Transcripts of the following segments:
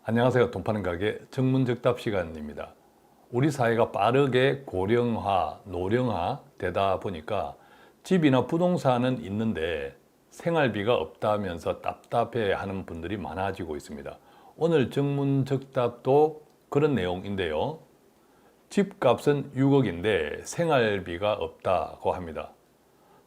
안녕하세요. 돈 파는 가게 정문적답 시간입니다. 우리 사회가 빠르게 고령화, 노령화 되다 보니까 집이나 부동산은 있는데 생활비가 없다면서 답답해하는 분들이 많아지고 있습니다. 오늘 정문적답도 그런 내용인데요. 집값은 6억인데 생활비가 없다고 합니다.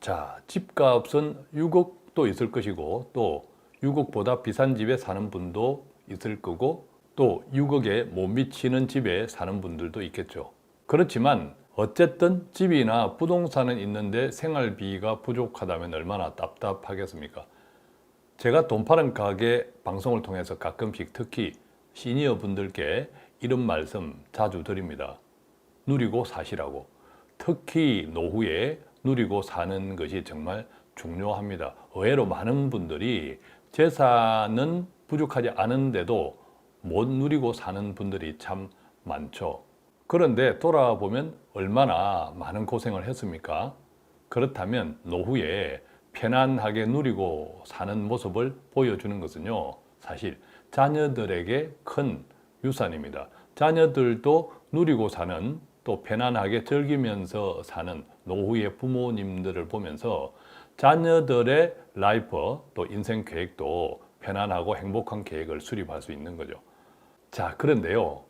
자, 집값은 6억도 있을 것이고 또 6억보다 비싼 집에 사는 분도 있을 거고 또 6억에 못 미치는 집에 사는 분들도 있겠죠. 그렇지만 어쨌든 집이나 부동산은 있는데 생활비가 부족하다면 얼마나 답답하겠습니까? 제가 돈 파는 가게 방송을 통해서 가끔씩 특히 시니어 분들께 이런 말씀 자주 드립니다. 누리고 사시라고. 특히 노후에 누리고 사는 것이 정말 중요합니다. 의외로 많은 분들이 재산은 부족하지 않은데도 못 누리고 사는 분들이 참 많죠. 그런데 돌아보면 얼마나 많은 고생을 했습니까? 그렇다면 노후에 편안하게 누리고 사는 모습을 보여주는 것은요, 사실 자녀들에게 큰 유산입니다. 자녀들도 누리고 사는 또 편안하게 즐기면서 사는 노후의 부모님들을 보면서 자녀들의 라이프 또 인생 계획도 편안하고 행복한 계획을 수립할 수 있는 거죠. 자, 그런데요.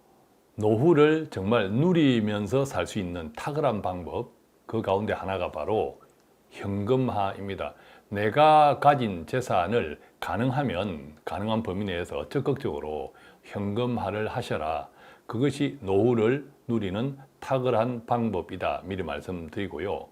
노후를 정말 누리면서 살 수 있는 탁월한 방법, 그 가운데 하나가 바로 현금화입니다. 내가 가진 재산을 가능한 범위 내에서 적극적으로 현금화를 하셔라. 그것이 노후를 누리는 탁월한 방법이다. 미리 말씀드리고요.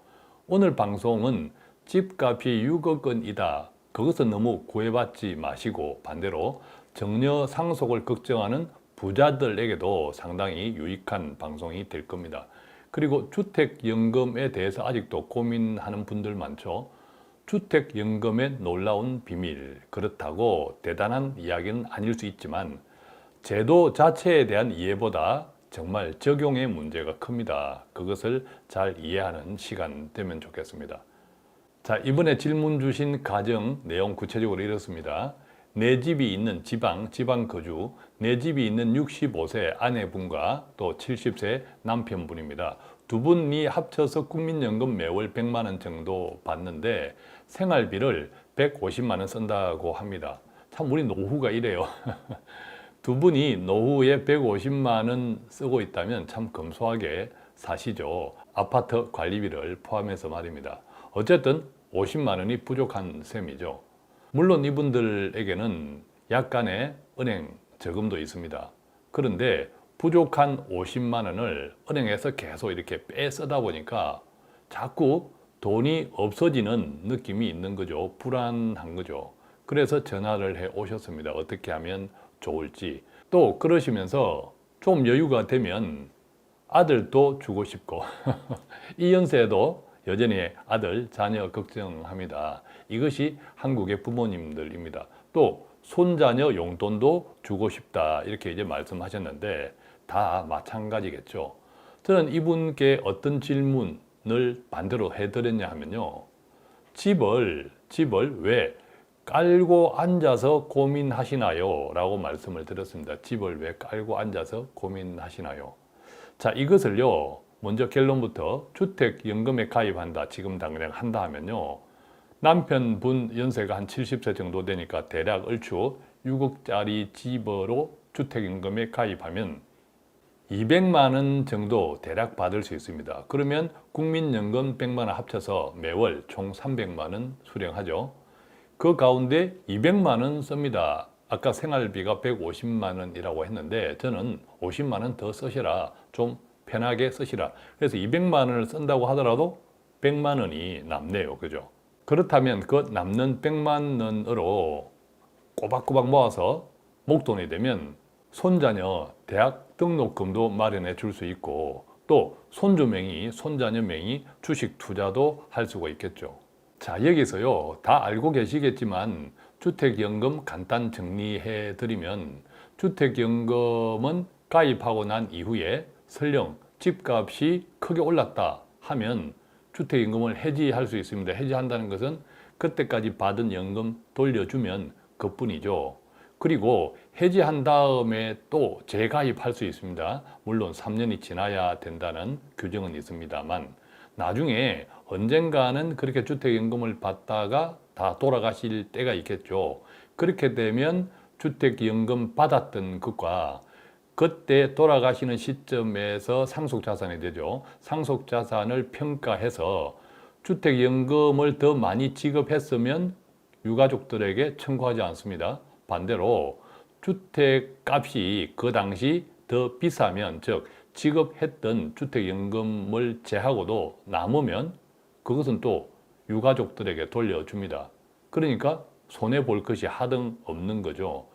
오늘 방송은 집값이 6억 원이다. 그것은 너무 구애받지 마시고 반대로 정려 상속을 걱정하는 부자들에게도 상당히 유익한 방송이 될 겁니다. 그리고 주택연금에 대해서 아직도 고민하는 분들 많죠. 주택연금의 놀라운 비밀, 그렇다고 대단한 이야기는 아닐 수 있지만 제도 자체에 대한 이해보다 정말 적용의 문제가 큽니다. 그것을 잘 이해하는 시간 되면 좋겠습니다. 자, 이번에 질문 주신 가정 내용 구체적으로 이렇습니다. 내 집이 있는 지방 거주, 내 집이 있는 65세 아내분과 또 70세 남편분입니다. 두 분이 합쳐서 국민연금 매월 100만 원 정도 받는데 생활비를 150만 원 쓴다고 합니다. 참 우리 노후가 이래요. 두 분이 노후에 150만 원 쓰고 있다면 참 검소하게 사시죠. 아파트 관리비를 포함해서 말입니다. 어쨌든 50만 원이 부족한 셈이죠. 물론 이분들에게는 약간의 은행 저금도 있습니다. 그런데 부족한 50만 원을 은행에서 계속 이렇게 빼 쓰다 보니까 자꾸 돈이 없어지는 느낌이 있는 거죠. 불안한 거죠. 그래서 전화를 해 오셨습니다. 어떻게 하면 좋을지. 또 그러시면서 좀 여유가 되면 아들도 주고 싶고 이 연세에도 여전히 아들, 자녀 걱정합니다. 이것이 한국의 부모님들입니다. 또 손자녀 용돈도 주고 싶다 이렇게 이제 말씀하셨는데 다 마찬가지겠죠. 저는 이분께 어떤 질문을 반대로 해드렸냐 하면요. 집을 왜 깔고 앉아서 고민하시나요? 라고 말씀을 드렸습니다. 집을 왜 깔고 앉아서 고민하시나요? 자, 이것을요. 먼저 결론부터 주택연금에 가입한다. 지금 당장 한다 하면요. 남편분 연세가 한 70세 정도 되니까 대략 얼추 6억짜리 집으로 주택연금에 가입하면 200만 원 정도 대략 받을 수 있습니다. 그러면 국민연금 100만 원 합쳐서 매월 총 300만 원 수령하죠. 그 가운데 200만 원 씁니다. 아까 생활비가 150만 원이라고 했는데 저는 50만 원 더 쓰시라. 좀 편하게 쓰시라. 그래서 200만 원을 쓴다고 하더라도 100만 원이 남네요. 그죠? 그렇다면 그 남는 100만 원으로 꼬박꼬박 모아서 목돈이 되면 손자녀 대학 등록금도 마련해 줄 수 있고 또 손주 명의, 손자녀 명의 주식 투자도 할 수가 있겠죠. 자, 여기서요. 다 알고 계시겠지만 주택연금 간단 정리해 드리면 주택연금은 가입하고 난 이후에 설령 집값이 크게 올랐다 하면 주택연금을 해지할 수 있습니다. 해지한다는 것은 그때까지 받은 연금 돌려주면 그뿐이죠. 그리고 해지한 다음에 또 재가입할 수 있습니다. 물론 3년이 지나야 된다는 규정은 있습니다만 나중에 언젠가는 그렇게 주택연금을 받다가 다 돌아가실 때가 있겠죠. 그렇게 되면 주택연금 받았던 것과 그때 돌아가시는 시점에서 상속자산이 되죠. 상속자산을 평가해서 주택연금을 더 많이 지급했으면 유가족들에게 청구하지 않습니다. 반대로 주택값이 그 당시 더 비싸면, 즉 지급했던 주택연금을 제하고도 남으면 그것은 또 유가족들에게 돌려줍니다. 그러니까 손해볼 것이 하등 없는 거죠.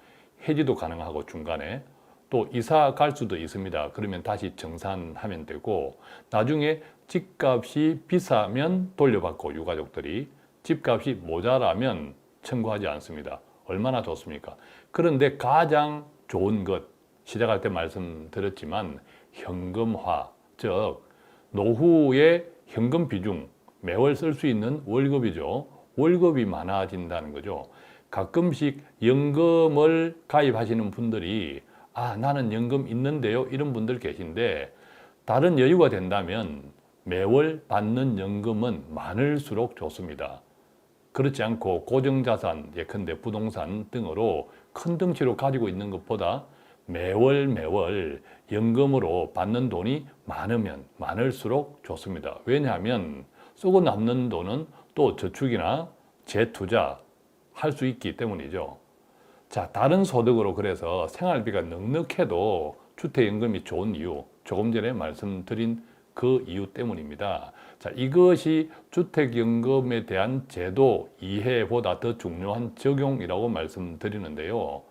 해지도 가능하고 중간에 또 이사 갈 수도 있습니다. 그러면 다시 정산하면 되고, 나중에 집값이 비싸면 돌려받고 유가족들이, 집값이 모자라면 청구하지 않습니다. 얼마나 좋습니까? 그런데 가장 좋은 것, 시작할 때 말씀드렸지만 현금화, 즉 노후의 현금 비중, 매월 쓸 수 있는 월급이죠. 월급이 많아진다는 거죠. 가끔씩 연금을 가입하시는 분들이 나는 연금 있는데요, 이런 분들 계신데, 다른 여유가 된다면 매월 받는 연금은 많을수록 좋습니다. 그렇지 않고 고정자산, 예컨대 부동산 등으로 큰 덩치로 가지고 있는 것보다 매월 연금으로 받는 돈이 많으면 많을수록 좋습니다. 왜냐하면 쓰고 남는 돈은 또 저축이나 재투자 할 수 있기 때문이죠. 자, 다른 소득으로 그래서 생활비가 넉넉해도 주택연금이 좋은 이유, 조금 전에 말씀드린 그 이유 때문입니다. 자, 이것이 주택연금에 대한 제도 이해보다 더 중요한 적용이라고 말씀드리는데요.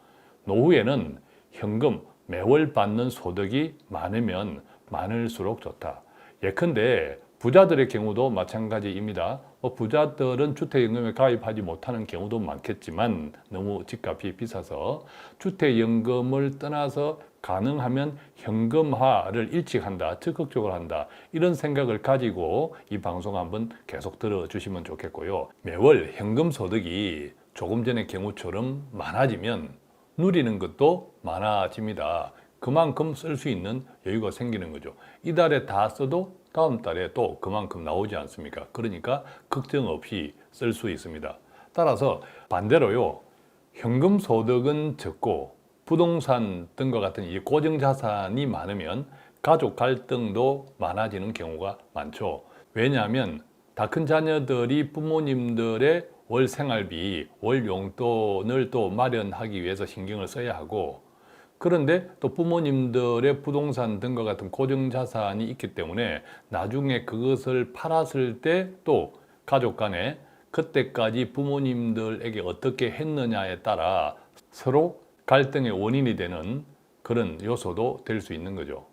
노후에는 현금, 매월 받는 소득이 많으면 많을수록 좋다. 예컨대 부자들의 경우도 마찬가지입니다. 부자들은 주택연금에 가입하지 못하는 경우도 많겠지만 너무 집값이 비싸서 주택연금을 떠나서 가능하면 현금화를 일찍 한다, 적극적으로 한다, 이런 생각을 가지고 이 방송 한번 계속 들어주시면 좋겠고요. 매월 현금 소득이 조금 전의 경우처럼 많아지면 누리는 것도 많아집니다. 그만큼 쓸 수 있는 여유가 생기는 거죠. 이달에 다 써도 다음 달에 또 그만큼 나오지 않습니까? 그러니까 걱정 없이 쓸 수 있습니다. 따라서 반대로요, 현금 소득은 적고 부동산 등과 같은 이 고정자산이 많으면 가족 갈등도 많아지는 경우가 많죠. 왜냐하면 다 큰 자녀들이 부모님들의 월 생활비, 월 용돈을 또 마련하기 위해서 신경을 써야 하고, 그런데 또 부모님들의 부동산 등과 같은 고정자산이 있기 때문에 나중에 그것을 팔았을 때 또 가족 간에 그때까지 부모님들에게 어떻게 했느냐에 따라 서로 갈등의 원인이 되는 그런 요소도 될 수 있는 거죠.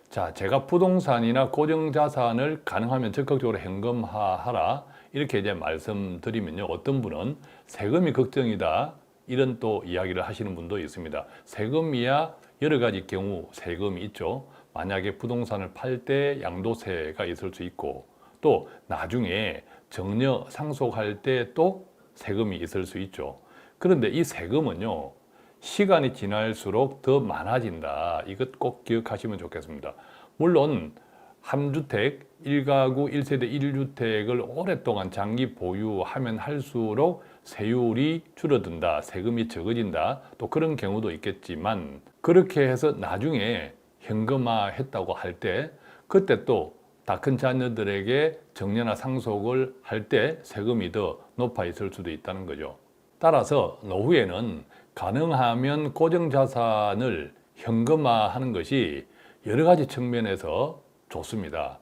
자, 제가 부동산이나 고정자산을 가능하면 적극적으로 현금화하라, 이렇게 이제 말씀드리면요, 어떤 분은 세금이 걱정이다, 이런 또 이야기를 하시는 분도 있습니다. 세금이야 여러 가지 경우 세금이 있죠. 만약에 부동산을 팔 때 양도세가 있을 수 있고, 또 나중에 정려 상속할 때 또 세금이 있을 수 있죠. 그런데 이 세금은요, 시간이 지날수록 더 많아진다. 이것 꼭 기억하시면 좋겠습니다. 물론 한 주택, 1가구 1세대 1주택을 오랫동안 장기 보유하면 할수록 세율이 줄어든다, 세금이 적어진다, 또 그런 경우도 있겠지만, 그렇게 해서 나중에 현금화했다고 할 때 그때 또 다 큰 자녀들에게 정려나 상속을 할 때 세금이 더 높아 있을 수도 있다는 거죠. 따라서 노후에는 가능하면 고정자산을 현금화하는 것이 여러 가지 측면에서 좋습니다.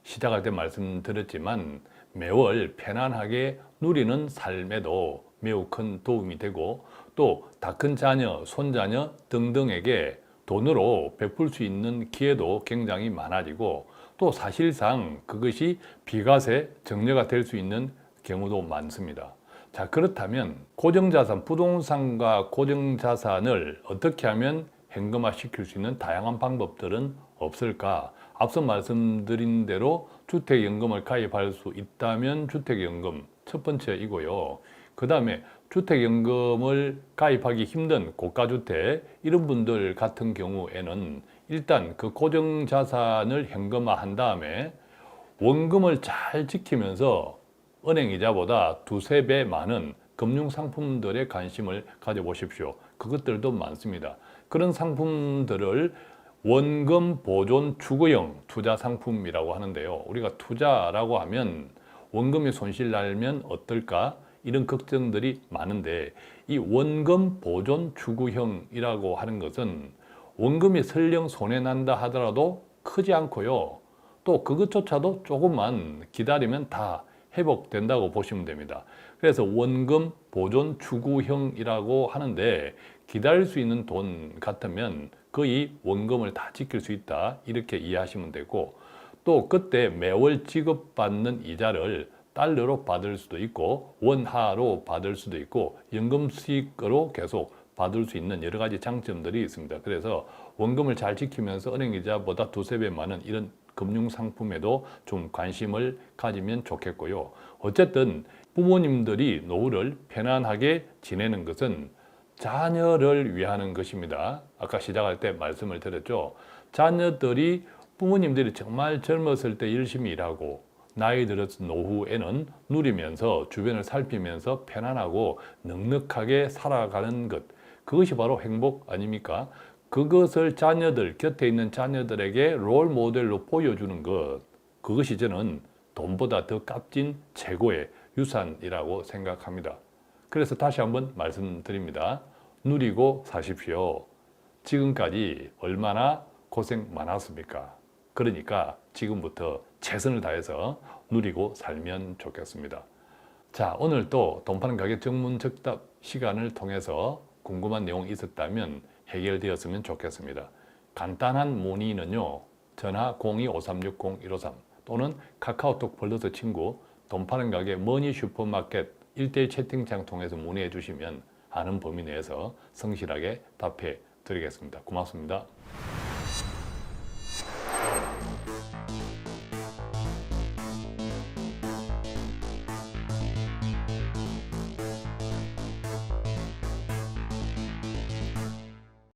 시작할 때 말씀드렸지만 매월 편안하게 누리는 삶에도 매우 큰 도움이 되고, 또 다 큰 자녀, 손자녀 등등에게 돈으로 베풀 수 있는 기회도 굉장히 많아지고, 또 사실상 그것이 비과세, 정려가 될 수 있는 경우도 많습니다. 자, 그렇다면 고정자산, 부동산과 고정자산을 어떻게 하면 현금화 시킬 수 있는 다양한 방법들은 없을까? 앞서 말씀드린 대로 주택연금을 가입할 수 있다면 주택연금 첫 번째이고요. 그 다음에 주택연금을 가입하기 힘든 고가주택 이런 분들 같은 경우에는 일단 그 고정자산을 현금화한 다음에 원금을 잘 지키면서 은행이자보다 두세 배 많은 금융상품들에 관심을 가져보십시오. 그것들도 많습니다. 그런 상품들을 원금 보존 추구형 투자 상품이라고 하는데요. 우리가 투자라고 하면 원금이 손실 나면 어떨까? 이런 걱정들이 많은데 이 원금 보존 추구형이라고 하는 것은 원금이 설령 손해 난다 하더라도 크지 않고요. 또 그것조차도 조금만 기다리면 다 회복된다고 보시면 됩니다. 그래서 원금 보존 추구형이라고 하는데 기다릴 수 있는 돈 같으면 거의 원금을 다 지킬 수 있다 이렇게 이해하시면 되고 또 그때 매월 지급받는 이자를 달러로 받을 수도 있고 원화로 받을 수도 있고 연금 수익으로 계속 받을 수 있는 여러 가지 장점들이 있습니다. 그래서 원금을 잘 지키면서 은행이자보다 두세 배 많은 이런 금융상품에도 좀 관심을 가지면 좋겠고요. 어쨌든 부모님들이 노후를 편안하게 지내는 것은 자녀를 위하는 것입니다. 아까 시작할 때 말씀을 드렸죠. 자녀들이 부모님들이 정말 젊었을 때 열심히 일하고 나이 들어서 노후에는 누리면서 주변을 살피면서 편안하고 넉넉하게 살아가는 것. 그것이 바로 행복 아닙니까? 그것을 자녀들, 곁에 있는 자녀들에게 롤 모델로 보여주는 것. 그것이 저는 돈보다 더 값진 최고의 유산이라고 생각합니다. 그래서 다시 한번 말씀드립니다. 누리고 사십시오. 지금까지 얼마나 고생 많았습니까? 그러니까 지금부터 최선을 다해서 누리고 살면 좋겠습니다. 자, 오늘 또 돈 파는 가게 전문적답 시간을 통해서 궁금한 내용이 있었다면 해결되었으면 좋겠습니다. 간단한 문의는요. 전화 02-5360-153 또는 카카오톡 플러스 친구 돈 파는 가게 머니 슈퍼마켓 1대1 채팅창 통해서 문의해 주시면 아는 범위 내에서 성실하게 답해 드리겠습니다. 고맙습니다.